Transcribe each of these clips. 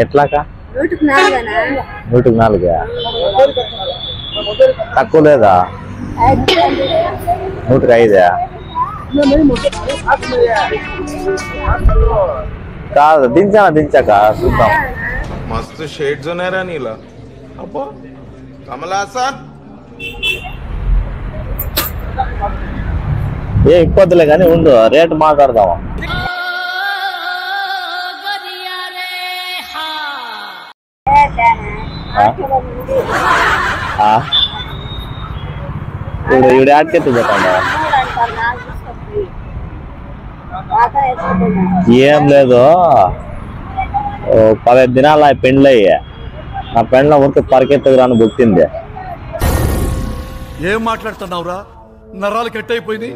ఎట్లాకా 104 తక్కువ లేదా 105 కాదు దించాక చూద్దాం मस्त शेड जो नाही राणीला अप्पा कमला असा ఏ ఇప్పొద్దులే కానీ ఉండు రేటు మాట్లాడదామా ఇప్పుడు ఆటకెత్తు పెట్టండి ఏం లేదు 15 దినాలు ఆ పెండ్లు అయ్యా నా పెండ్ల ఊరికి పరికెత్తుకు రాని బుక్కింది ఏం మాట్లాడుతున్నావురా నరాలు కట్ అయిపోయింది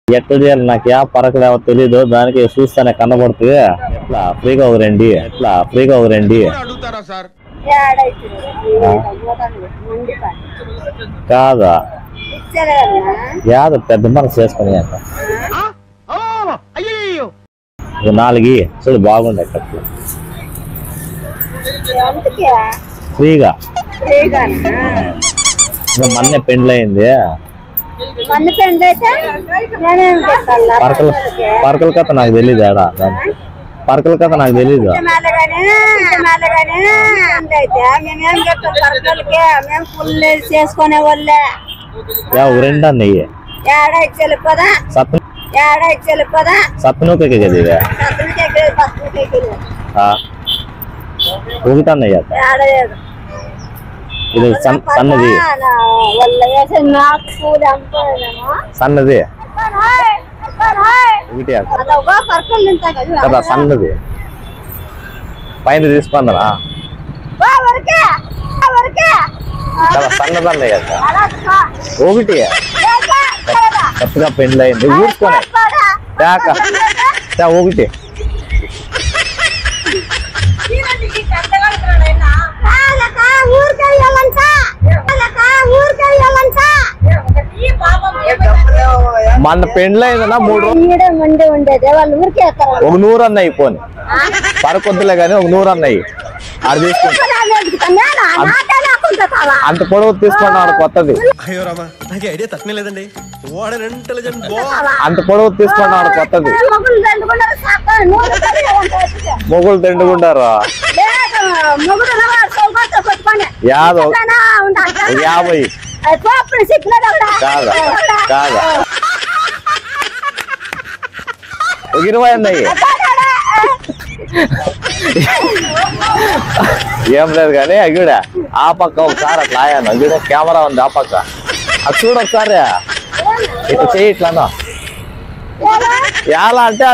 ఎట్లా చేయాలి నాకు పరకలేవో తెలీదు దానికి చూస్తానే కనబడుతుంది ఎట్లా ఫ్రీగా ఒక రండి అడుగుతారా సార్ కాదా యాద పెద్ద మనసు చేసుకుని 4 చూడు బాగుండే కట్లు ఫ్రీగా మొన్నే పెండ్లు అయింది పరకల కథ నాకు తెలీదు ఏడా పరకల కథ నాకు తెలీదు చేసుకునే వాళ్ళే 2 అన్నయ్యి సత్తునూకే కదా ఇవే ఒకటి అన్నయ్య ఇది సన్నది ఒకటి కదా సన్నది పైన తీసుకుందరా కదా సన్నది అన్నయ్య ఒకటి కొత్తగా పెండ్లు అయింది ఊడ్చుకోనే ఒకటి మన పెండ్లు అయిందన్నా 3 ఒక 100 అన్న అయిపోని పరకొద్దులే కానీ ఒక 100 అన్నయ్యి అది తీసుకుంటా అంత పొడవు తీసుకున్నాడు కొత్తది అయ్యో రామా నాకు ఐడియా తక్కువ లేదండి అంత పొడవు తీసుకున్నాడు కొత్తది మొగులు తిండుకుంటారు యాదో 50 కాదా 20 అన్నయ్యి ఏం లేదు కానీ అగిడ ఆ పక్క ఒకసారి అట్లా ఆయాను అగిడ కెమెరా ఉంది ఆ పక్క అది చూడు ఒకసారి ఇట్లా చెయ్యి ఇట్లానా ఎలా అంటే